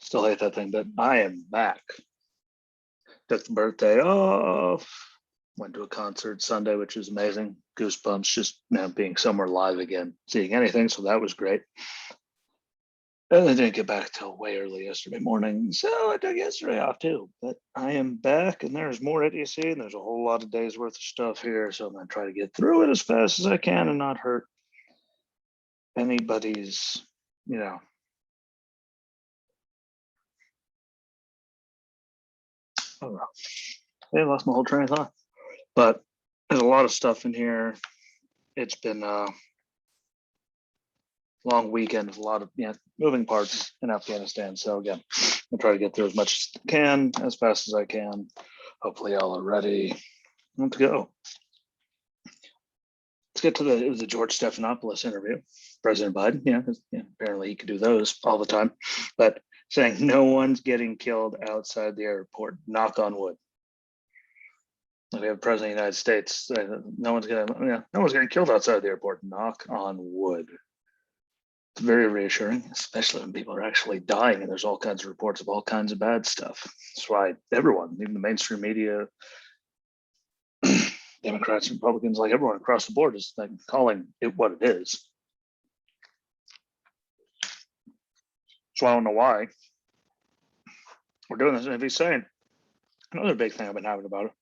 Still hate that thing, but I am back. Took the birthday off. Went to a concert Sunday, which was amazing. Goosebumps just being somewhere live again, seeing anything. So that was great. And I didn't get back till way early yesterday morning. So I took yesterday off too. But I am back and there's more at EC and there's a whole lot of days worth of stuff here. So I'm going to try to get through it as fast as I can and not hurt anybody's, I don't know. I lost my whole train of thought. But there's a lot of stuff in here. It's been a long weekend with a lot of moving parts in Afghanistan. So again, I'll try to get through as much as I can, as fast as I can. Hopefully y'all are ready. Let's go. Let's get to the George Stephanopoulos interview. President Biden, apparently he could do those all the time, but saying no one's getting killed outside the airport, knock on wood. We have President of the United States. No one's getting killed outside the airport. Knock on wood. It's very reassuring, especially when people are actually dying and there's all kinds of reports of all kinds of bad stuff. That's why everyone, even the mainstream media, Democrats, Republicans, like everyone across the board, is like calling it what it is. So I don't know why we're doing this. And if he's saying another big thing I've been having about it,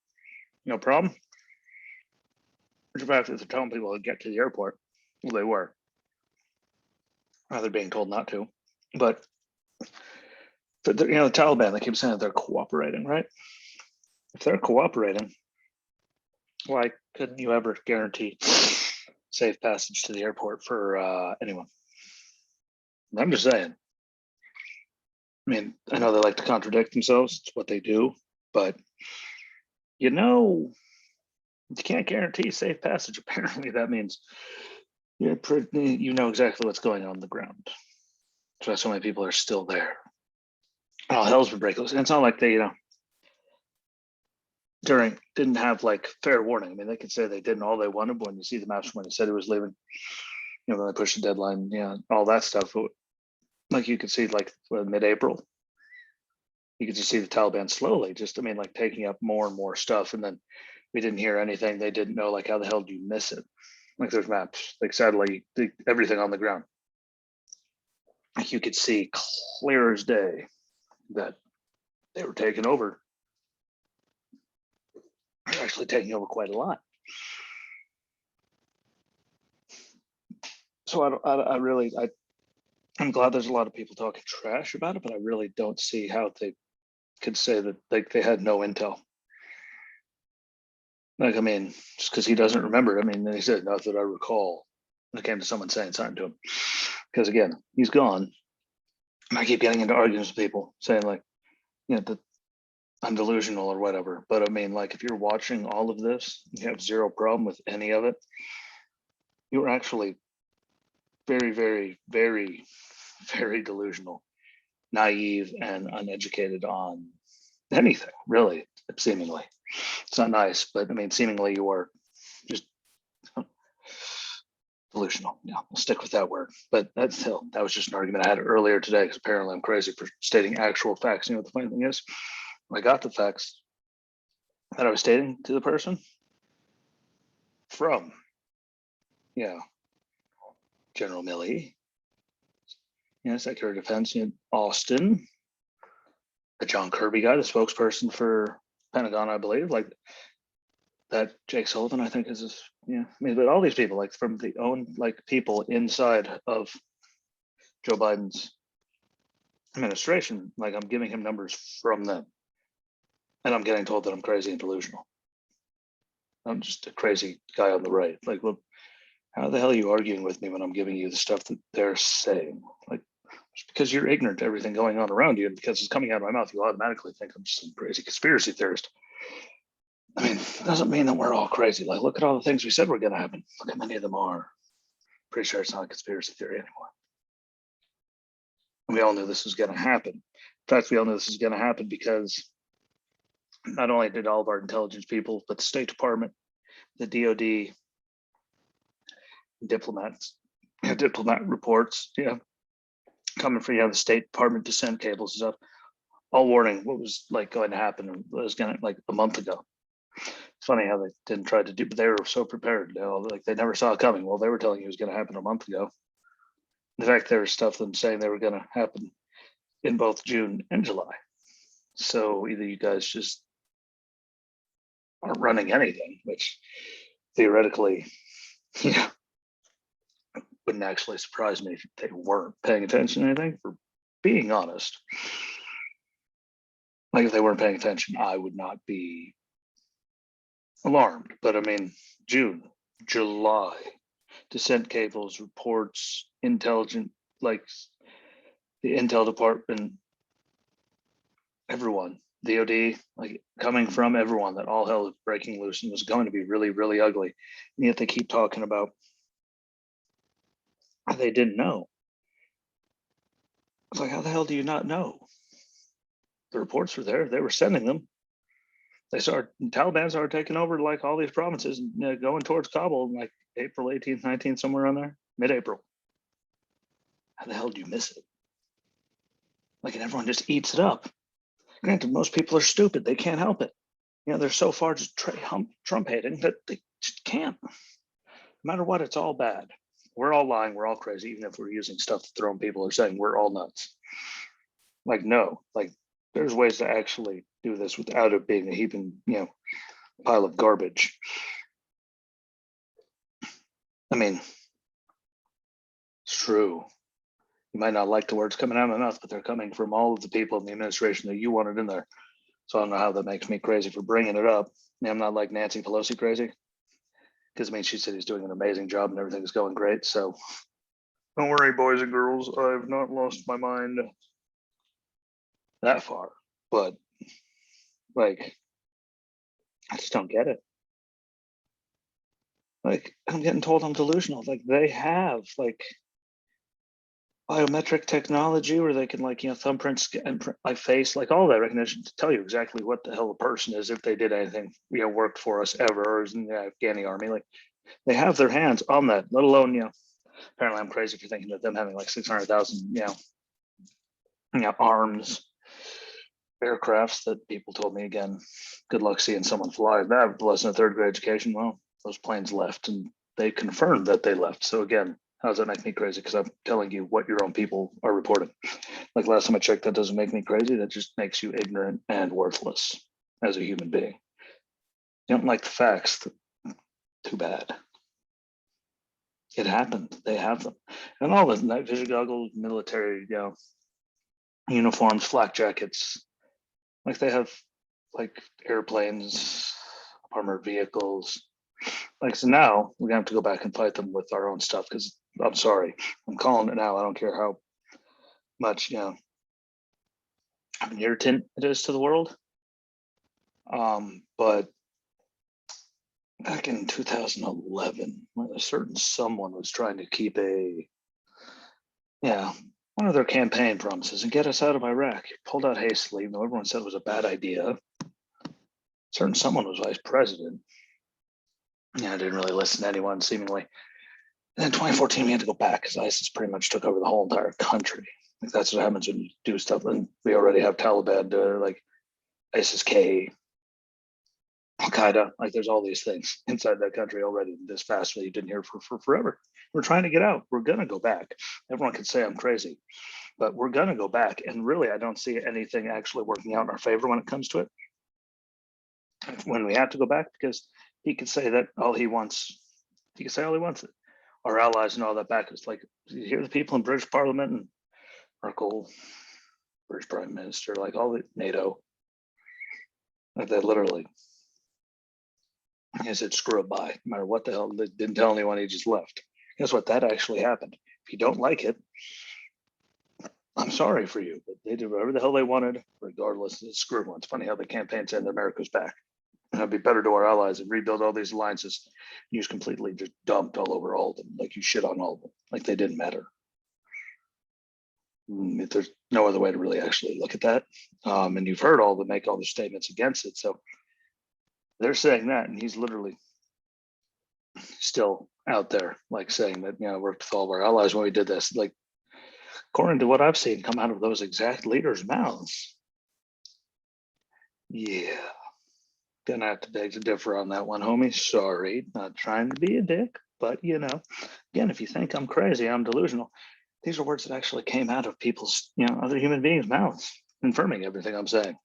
no problem. In fact, if they're telling people to get to the airport, well, they were. They're being told not to. But the Taliban, they keep saying that they're cooperating, right? If they're cooperating, why couldn't you ever guarantee safe passage to the airport for anyone? I'm just saying. I mean, I know they like to contradict themselves. It's what they do, but you can't guarantee safe passage. Apparently, that means you know exactly what's going on the ground. That's why so many people are still there. Oh, hell's been breaking loose. And it's not like they, didn't have like fair warning. I mean, they could say they didn't all they wanted, but when you see the maps when he said he was leaving, when they pushed the deadline, all that stuff. Like you could see, like mid-April, you could just see the Taliban slowly, taking up more and more stuff, and then we didn't hear anything. They didn't know, like, how the hell do you miss it? Like there's maps, like satellite, everything on the ground. Like you could see clear as day that they were taking over. They're actually taking over quite a lot. So I'm glad there's a lot of people talking trash about it, but I really don't see how they could say that they had no intel. Like, I mean, just because he doesn't remember. I mean, he said, not that I recall. When it came to someone saying something to him. Because again, he's gone. And I keep getting into arguments with people saying like, that I'm delusional or whatever. But I mean, like, if you're watching all of this, you have zero problem with any of it. You're actually very, very, very, very delusional, naive, and uneducated on anything, really, seemingly. It's not nice, but I mean, seemingly you are just delusional. Yeah, we'll stick with that word. But that was just an argument I had earlier today, because apparently I'm crazy for stating actual facts. You know what the funny thing is? I got the facts that I was stating to the person from, General Milley, Secretary of Defense in Austin, the John Kirby guy, the spokesperson for Pentagon, I believe, like that Jake Sullivan, I think is but all these people, like from the own people inside of Joe Biden's administration, like I'm giving him numbers from them. And I'm getting told that I'm crazy and delusional. I'm just a crazy guy on the right. Like, well, how the hell are you arguing with me when I'm giving you the stuff that they're saying? Like, just because you're ignorant to everything going on around you, and because it's coming out of my mouth, you automatically think I'm just some crazy conspiracy theorist. I mean, it doesn't mean that we're all crazy. Like, look at all the things we said were going to happen. Look how many of them are. Pretty sure it's not a conspiracy theory anymore. And we all knew this was going to happen. In fact, we all knew this was going to happen because not only did all of our intelligence people, but the State Department, the DOD, diplomat reports, coming from the State Department descent cables and stuff, all warning what was like going to happen. It was gonna like a month ago. It's funny how they didn't try to do, but they were so prepared. Like they never saw it coming. Well, they were telling you it was going to happen a month ago. In fact, there was stuff them saying they were going to happen in both June and July. So either you guys just aren't running anything, which theoretically, wouldn't actually surprise me if they weren't paying attention to anything, for being honest. Like if they weren't paying attention, I would not be alarmed. But I mean, June, July, descent cables, reports, intelligent, like the intel department, everyone, DOD, like coming from everyone, that all hell is breaking loose and was going to be really, really ugly. And yet they keep talking about how they didn't know. It's like, how the hell do you not know? The reports were there. They were sending them. They started, Taliban started taking over like all these provinces and going towards Kabul like April 18th, 19th, somewhere around there, mid-April. How the hell do you miss it? Like, and everyone just eats it up. Granted, most people are stupid. They can't help it. They're so far just Trump hating that they just can't. No matter what, it's all bad. We're all lying. We're all crazy, even if we're using stuff to throw people or saying we're all nuts. Like, no, like there's ways to actually do this without it being a heaping, pile of garbage. I mean, it's true. You might not like the words coming out of my mouth, but they're coming from all of the people in the administration that you wanted in there. So I don't know how that makes me crazy for bringing it up. I'm not like Nancy Pelosi crazy, because I mean, she said he's doing an amazing job and everything's going great. So don't worry, boys and girls, I've not lost my mind that far. But like, I just don't get it. Like, I'm getting told I'm delusional. Like, they have like biometric technology where they can like thumbprints and my face, like all that recognition to tell you exactly what the hell a person is if they did anything worked for us ever, or is in the Afghani army. Like, they have their hands on that, let alone apparently I'm crazy for thinking of them having like 600,000 arms, aircrafts that people told me, again, good luck seeing someone fly that with less than a third grade education. Well, those planes left and they confirmed that they left. So again, how does that make me crazy? Because I'm telling you what your own people are reporting. Like last time I checked, that doesn't make me crazy. That just makes you ignorant and worthless as a human being. You don't like the facts, too bad. It happened. They have them. And all the night vision goggles, military, uniforms, flak jackets. Like they have like airplanes, armored vehicles. Like, so now we're gonna have to go back and fight them with our own stuff, because I'm sorry, I'm calling it now. I don't care how much an irritant it is to the world. But back in 2011, a certain someone was trying to keep one of their campaign promises and get us out of Iraq. He pulled out hastily, even though everyone said it was a bad idea. Certain someone was vice president. I didn't really listen to anyone, seemingly. And then 2014, we had to go back because ISIS pretty much took over the whole entire country. Like, that's what happens when you do stuff. And we already have Taliban, like ISIS-K, Al-Qaeda. Like, there's all these things inside that country already this fast that you didn't hear for forever. We're trying to get out. We're going to go back. Everyone can say I'm crazy, but we're going to go back. And really, I don't see anything actually working out in our favor when it comes to it. When we have to go back, because he could say that all he wants, he can say all he wants. Our allies and all that back. It's like, you hear the people in British Parliament and Merkel, British Prime Minister, like all the NATO, like they literally, he said, screw it by, no matter what the hell. They didn't tell anyone, he just left. Guess what? That actually happened. If you don't like it, I'm sorry for you, but they did whatever the hell they wanted, regardless. It's screwed one. It's funny how the campaign said that America's back. And it'd be better to our allies and rebuild all these alliances. You just completely just dumped all over all of them. Like, you shit on all of them. Like they didn't matter. There's no other way to really actually look at that. And you've heard all of them make all the statements against it. So they're saying that, and he's literally still out there, like saying that, worked with all of our allies when we did this. Like, according to what I've seen come out of those exact leaders' mouths, yeah, gonna have to beg to differ on that one, homie. Sorry, not trying to be a dick, but again, if you think I'm crazy, I'm delusional. These are words that actually came out of people's, other human beings' mouths, confirming everything I'm saying.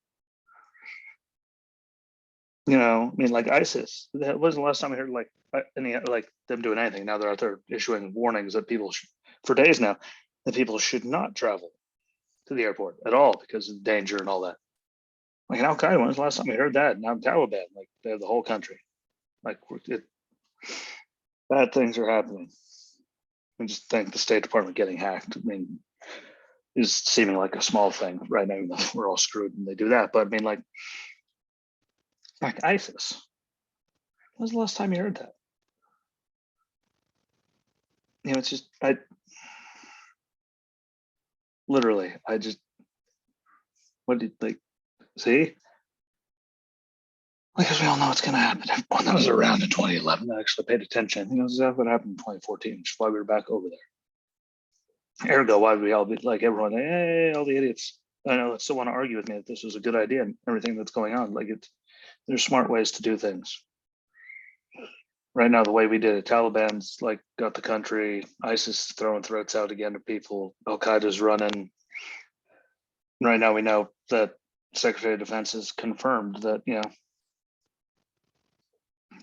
Like ISIS. That wasn't the last time I heard any them doing anything. Now they're out there issuing warnings that people for days now that people should not travel to the airport at all because of danger and all that. Like Al Qaeda, when was the last time we heard that? Now Taliban, like they have the whole country. Like bad things are happening. I just think the State Department getting hacked, is seeming like a small thing right now. We're all screwed when they do that. But like ISIS. When was the last time you heard that? It's just I just what did see? Because we all know what's going to happen. Everyone that was around in 2011 that actually paid attention. Exactly what happened in 2014, which is why we were back over there. Ergo, why would we all be like everyone? Hey, all the idiots. I know that still want to argue with me that this was a good idea and everything that's going on. There's smart ways to do things. Right now, the way we did it, Taliban's got the country, ISIS throwing threats out again to people, Al Qaeda's running. Right now, we know that Secretary of Defense has confirmed that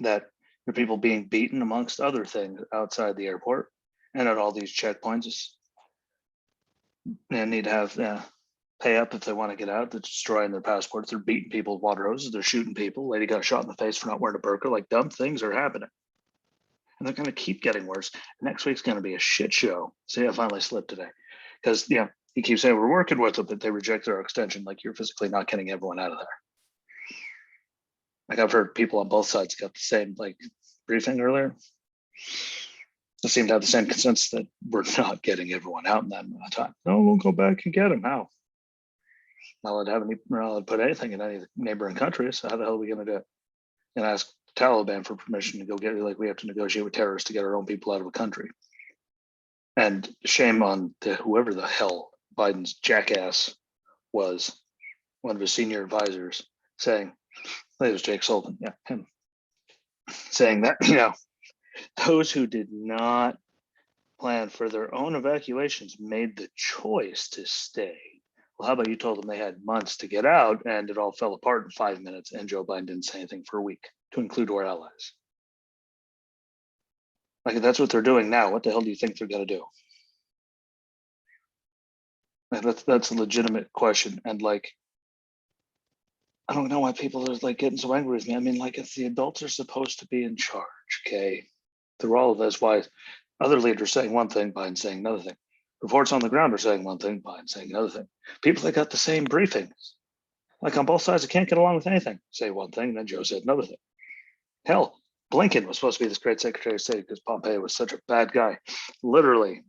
that there are people being beaten amongst other things outside the airport and at all these checkpoints. They need to have pay up if they want to get out. They're destroying their passports. They're beating people with water hoses. They're shooting people. Lady got shot in the face for not wearing a burqa. Dumb things are happening. And they're going to keep getting worse. Next week's going to be a shit show. See, I finally slipped today. Because, he keeps saying we're working with them, but they rejected our extension. You're physically not getting everyone out of there. I've heard people on both sides got the same briefing earlier. They seem to have the same consensus that we're not getting everyone out in that amount of time. No, we'll go back and get them. How? Not allowed to have not allowed to put anything in any of the neighboring countries. So how the hell are we going to do it? And ask the Taliban for permission to go get it? We have to negotiate with terrorists to get our own people out of a country. And shame on whoever the hell Biden's jackass was, one of his senior advisors, saying, I think it was Jake Sullivan, him, saying that, those who did not plan for their own evacuations made the choice to stay. Well, how about you told them they had months to get out and it all fell apart in 5 minutes and Joe Biden didn't say anything for a week, to include our allies? If that's what they're doing now, what the hell do you think they're going to do? That's a legitimate question. And I don't know why people are getting so angry with me. If the adults are supposed to be in charge, okay, through all of this, why other leaders saying one thing, Biden saying another thing. Reports on the ground are saying one thing, Biden saying another thing. People that got the same briefings, on both sides, that can't get along with anything, say one thing, and then Joe said another thing. Hell, Blinken was supposed to be this great Secretary of State because Pompeo was such a bad guy. Literally,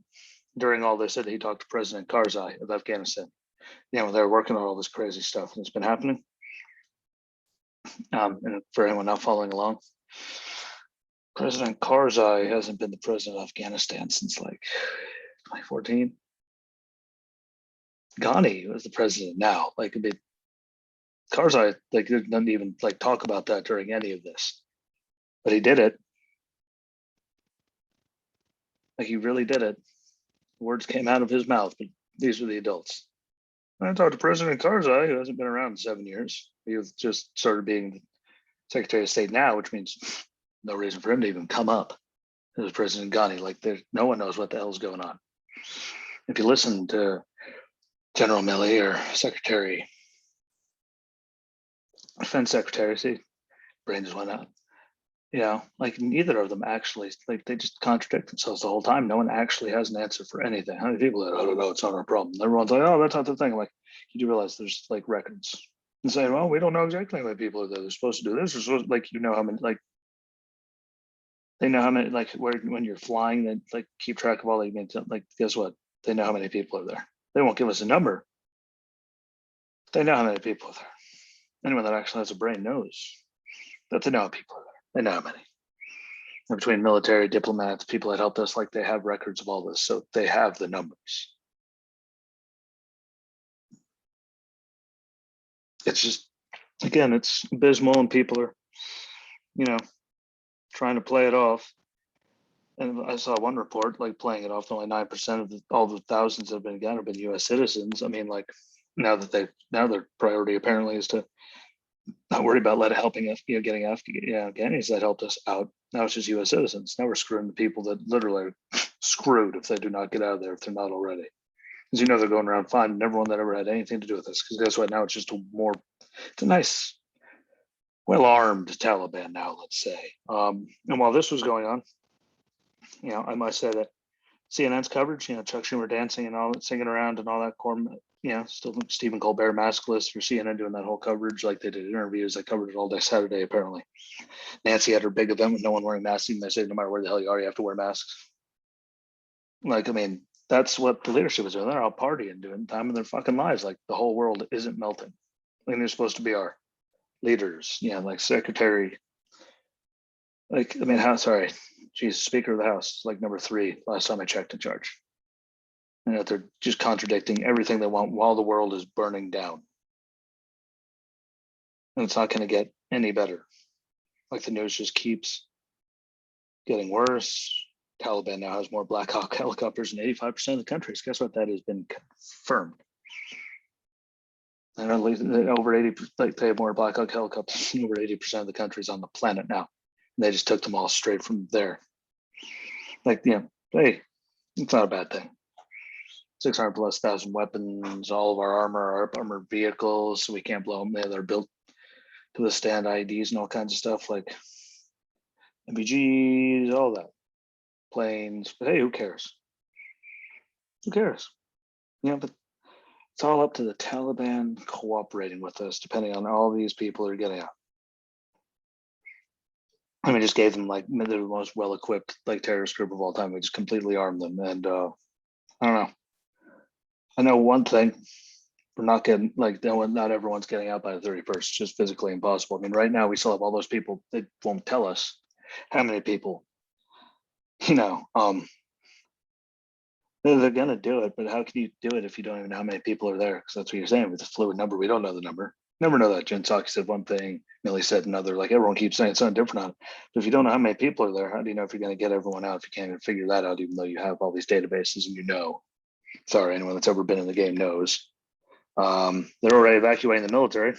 during all this, he talked to President Karzai of Afghanistan. They're working on all this crazy stuff, and it's been happening. And for anyone not following along, President Karzai hasn't been the president of Afghanistan since 2014. Ghani was the president now. Karzai didn't even talk about that during any of this, but he did it. He really did it. Words came out of his mouth, but these were the adults. I talked to President Karzai, who hasn't been around in 7 years. He was just started being the Secretary of State now, which means no reason for him to even come up. It was President Ghani. No one knows what the hell's going on. If you listen to General Milley or Defense Secretary, see, brain just went out. Neither of them actually, they just contradict themselves the whole time. No one actually has an answer for anything. How many people that, I don't know, it's not our problem. Everyone's like, oh, that's not the thing. You do realize there's records and saying, well, we don't know exactly how many people are there. They're supposed to do this. Or supposed, how many, they know how many, when you're flying, they keep track of all guess what? They know how many people are there. They won't give us a number. They know how many people are there. Anyone that actually has a brain knows that they know how people are there. They know how many. And between military, diplomats, people that helped us, they have records of all this. So they have the numbers. it's just, again, it's abysmal, and people are, you know, trying to play it off. And I saw one report like playing it off. Only 9% of all the thousands that have been gone have been U.S. citizens. I mean, like now their priority apparently is to not worry about helping us, getting Afghanis that helped us out. Now it's just U.S. citizens. Now we're screwing the people that literally are screwed if they do not get out of there, if they're not already. Because they're going around finding everyone that ever had anything to do with this. Because guess what? Now it's just it's a nice, well-armed Taliban now, let's say. And while this was going on, I must say that CNN's coverage, Chuck Schumer dancing and all that, singing around and all that, still Stephen Colbert maskless for CNN doing that whole coverage, like they did interviews. They covered it all day Saturday, apparently. Nancy had her big event with no one wearing masks, even they said no matter where the hell you are, you have to wear masks. Like, I mean, that's what the leadership is doing. They're out partying, doing time of their fucking lives. Like the whole world isn't melting. Like they're supposed to be our leaders, like Secretary. Like, I mean, Jesus, Speaker of the House, like number 3 last time I checked in charge. And that they're just contradicting everything they want while the world is burning down. And it's not going to get any better. Like the news just keeps getting worse. Taliban now has more Black Hawk helicopters in 85% of the countries. Guess what? That has been confirmed. And at least over 80, like they have more Black Hawk helicopters in over 80% of the countries on the planet now. And they just took them all straight from there. Like, hey, it's not a bad thing. 600 plus thousand weapons, all of our armored vehicles, so we can't blow them. They're built to withstand IEDs and all kinds of stuff like MPGs, all that, planes. But hey, who cares? Who cares? But it's all up to the Taliban cooperating with us, depending on all these people that are getting out. I mean, just gave them like the most well-equipped like terrorist group of all time. We just completely armed them, and I don't know. I know one thing: we're not getting not everyone's getting out by the 31st. It's just physically impossible. I mean, right now we still have all those people. They won't tell us how many people. They're gonna do it, but how can you do it if you don't even know how many people are there? Because that's what you're saying with the fluid number. We don't know the number. Never know that. Jen Psaki said one thing, Millie said another. Like everyone keeps saying something different on it. But if you don't know how many people are there, how do you know if you're going to get everyone out if you can't even figure that out, even though you have all these databases and sorry, anyone that's ever been in the game knows. They're already evacuating the military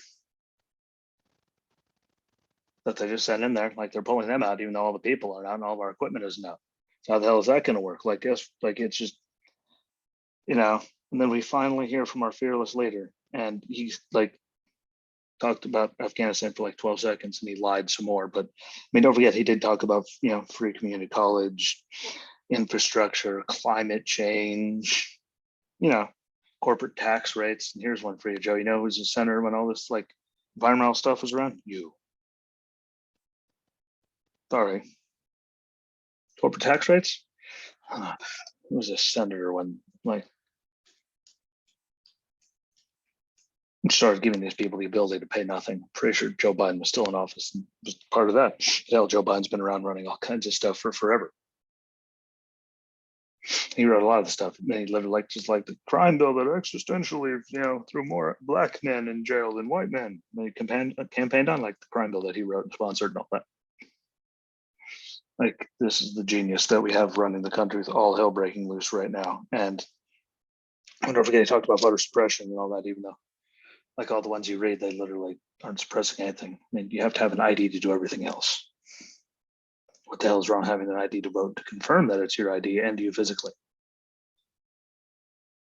that they just sent in there. Like they're pulling them out, even though all the people are out and all of our equipment isn't out. So how the hell is that going to work? Like, it's just, and then we finally hear from our fearless leader, and he's like, talked about Afghanistan for like 12 seconds and he lied some more. But I mean, don't forget, he did talk about, free community college, infrastructure, climate change, corporate tax rates. And here's one for you, Joe. Who was the senator when all this like environmental stuff was around? You. Sorry. Corporate tax rates? Who was a senator when like started giving these people the ability to pay nothing? Pretty sure Joe Biden was still in office and was part of that. Hell, Joe Biden's been around running all kinds of stuff for forever. He wrote a lot of the stuff. And he literally just like the crime bill that existentially, threw more black men in jail than white men. And he campaigned on like the crime bill that he wrote and sponsored and all that. Like, this is the genius that we have running the country with all hell breaking loose right now. And don't forget, he talked about voter suppression and all that, even though like all the ones you read, they literally aren't suppressing anything. I mean, you have to have an ID to do everything else. What the hell is wrong having an ID to vote to confirm that it's your ID and you physically?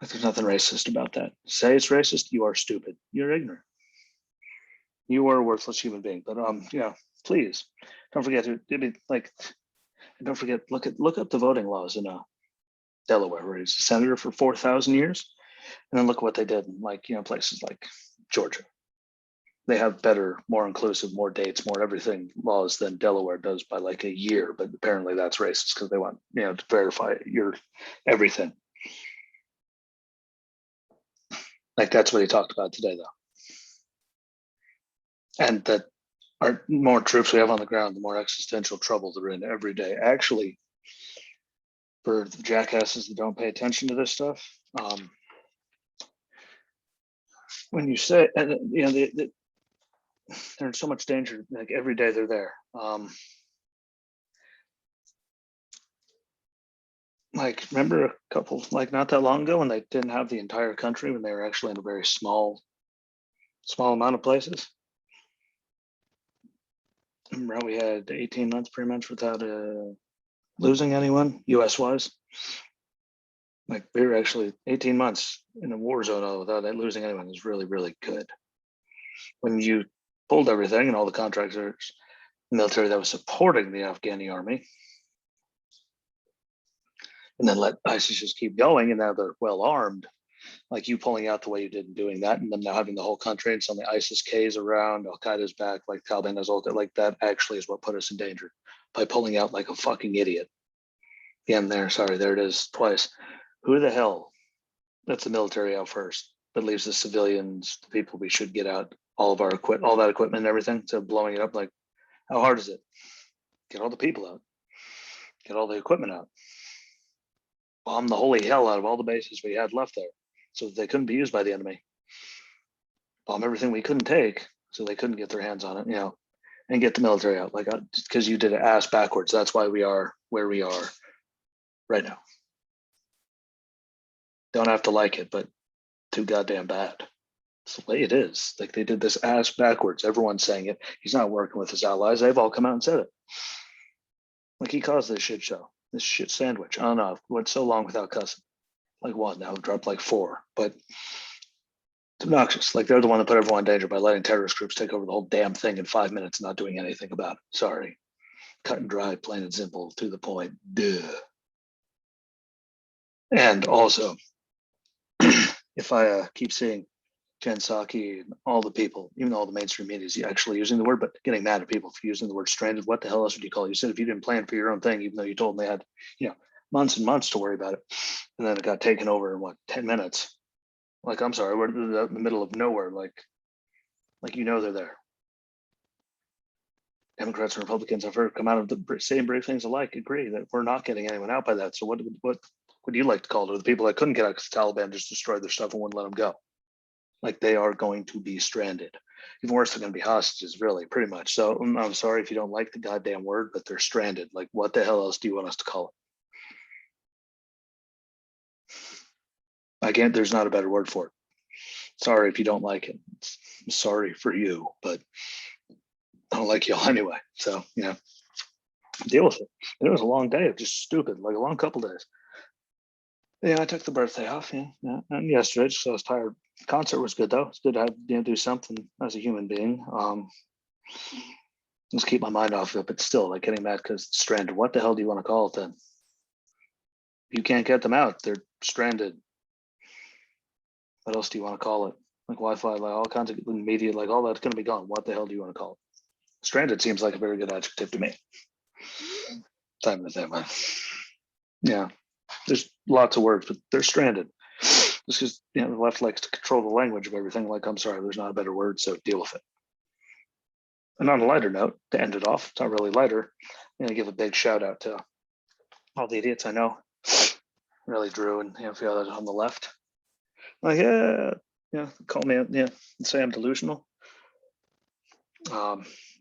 Like, there's nothing racist about that. Say it's racist, you are stupid. You're ignorant. You are a worthless human being. But please don't forget to don't forget, look up the voting laws in Delaware, where he's a senator for 4,000 years, and then look what they did in places like Georgia. They have better, more inclusive, more dates, more everything laws than Delaware does by like a year. But apparently that's racist because they want to verify your everything. Like, that's what he talked about today, though. And that our more troops we have on the ground, the more existential trouble they're in every day. Actually, for the jackasses that don't pay attention to this stuff, when you say, and you know, they're in so much danger. Like every day they're there. Like remember a couple, like not that long ago when they didn't have the entire country, when they were actually in a very small amount of places. Remember we had 18 months pretty much without losing anyone, US wise. Like we were actually 18 months in a war zone without losing anyone is really, really good. When you pulled everything and all the contractors, military that was supporting the Afghani army, and then let ISIS just keep going, and now they're well armed, like you pulling out the way you did in doing that, and then now having the whole country and suddenly ISIS K's around, Al Qaeda's back, like Taliban has all that, like that actually is what put us in danger by pulling out like a fucking idiot. Again, there it is twice. Who the hell lets the military out first, but leaves the civilians, the people we should get out, all that equipment and everything, to blowing it up? Like, how hard is it? Get all the people out, get all the equipment out, bomb the holy hell out of all the bases we had left there so that they couldn't be used by the enemy. Bomb everything we couldn't take so they couldn't get their hands on it, you know, and get the military out. Like, because you did it ass backwards. That's why we are where we are right now. Don't have to like it, but too goddamn bad. It's the way it is. Like they did this ass backwards. Everyone's saying it. He's not working with his allies. They've all come out and said it. Like he caused this shit show, this shit sandwich. I don't know. Went so long without cussing. Like what? Now dropped like 4, but it's obnoxious. Like they're the one that put everyone in danger by letting terrorist groups take over the whole damn thing in 5 minutes and not doing anything about it. Sorry. Cut and dry, plain and simple, to the point. Duh. And also, if I keep seeing Jen Psaki and all the people, even all the mainstream media is actually using the word, but getting mad at people for using the word stranded, what the hell else would you call it? You said if you didn't plan for your own thing, even though you told them they had, you know, months and months to worry about it, and then it got taken over in what, 10 minutes? Like, I'm sorry, we're in the middle of nowhere. Like you know they're there. Democrats and Republicans have heard come out of the same brave things alike, agree that we're not getting anyone out by that. So what would you like to call it? Or the people that couldn't get out because the Taliban just destroyed their stuff and wouldn't let them go? Like they are going to be stranded. Even worse, they're going to be hostages, really, pretty much. So I'm sorry if you don't like the goddamn word, but they're stranded. Like, what the hell else do you want us to call it? I can't, there's not a better word for it. Sorry if you don't like it. I'm sorry for you, but I don't like y'all anyway. So, you know, deal with it. And it was a long day of just stupid, like a long couple days. Yeah, I took the birthday off, yeah, and yesterday, so I was tired. The concert was good though. It's good to have, you know, do something as a human being. Just keep my mind off of it, but still, like getting mad because it's stranded. What the hell do you want to call it then? You can't get them out. They're stranded. What else do you want to call it? Like Wi-Fi, like all kinds of media, like all that's going to be gone. What the hell do you want to call it? Stranded seems like a very good adjective to me. Time with that one. Yeah, there's lots of words, but they're stranded. Just because, you know, the left likes to control the language of everything. Like, I'm sorry, there's not a better word, so deal with it. And on a lighter note, to end it off, it's not really lighter. I'm gonna give a big shout out to all the idiots I know, really Drew and, you know, a few others on the left. Like, yeah, call me, yeah, say I'm delusional.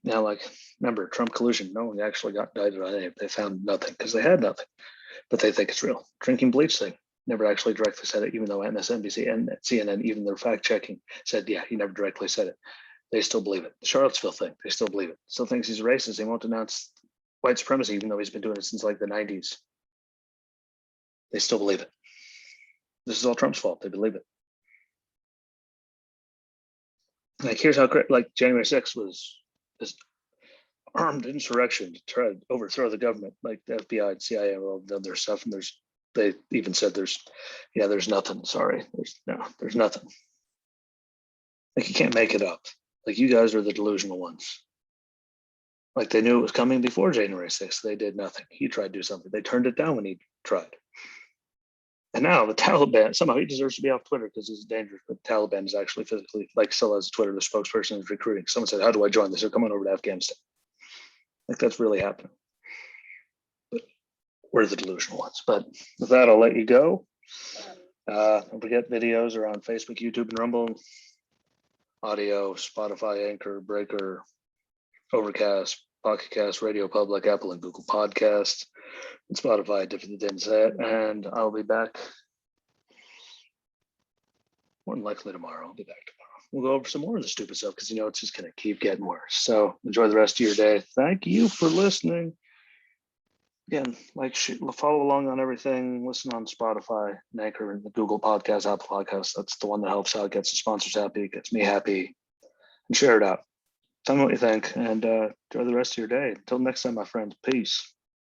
Yeah, like remember Trump collusion? No one actually got indicted on it. They found nothing because they had nothing, but they think it's real. Drinking bleach thing, never actually directly said it, even though MSNBC and CNN, even their fact checking said, yeah, he never directly said it. They still believe it. The Charlottesville thing, they still believe it. Still thinks he's racist. He won't denounce white supremacy, even though he's been doing it since like the 90s. They still believe it. This is all Trump's fault. They believe it. Like, here's how great, like January 6th was this armed insurrection to try to overthrow the government. Like the FBI and CIA have all done their stuff, and they even said there's nothing. Sorry, there's nothing. Like you can't make it up. Like you guys are the delusional ones. Like they knew it was coming before January 6th. They did nothing. He tried to do something. They turned it down when he tried. And now the Taliban, somehow he deserves to be off Twitter because he's dangerous, but the Taliban is actually physically, like still has Twitter, the spokesperson is recruiting. Someone said, how do I join this? They're coming over to Afghanistan. Like that's really happening. But we're the delusional ones. But with that, I'll let you go. Don't forget videos are on Facebook, YouTube, and Rumble. Audio, Spotify, Anchor, Breaker, Overcast, Pocket Cast, Radio Public, Apple and Google Podcasts, and Spotify. Didn't say it. And I'll be back more than likely tomorrow. I'll be back tomorrow. We'll go over some more of the stupid stuff because it's just going to keep getting worse. So enjoy the rest of your day. Thank you for listening. Again, follow along on everything. Listen on Spotify, and Anchor, and the Google Podcast, Apple Podcasts. That's the one that helps out, gets the sponsors happy, gets me happy, and share it out. Tell me what you think, and enjoy the rest of your day. Until next time, my friends. Peace.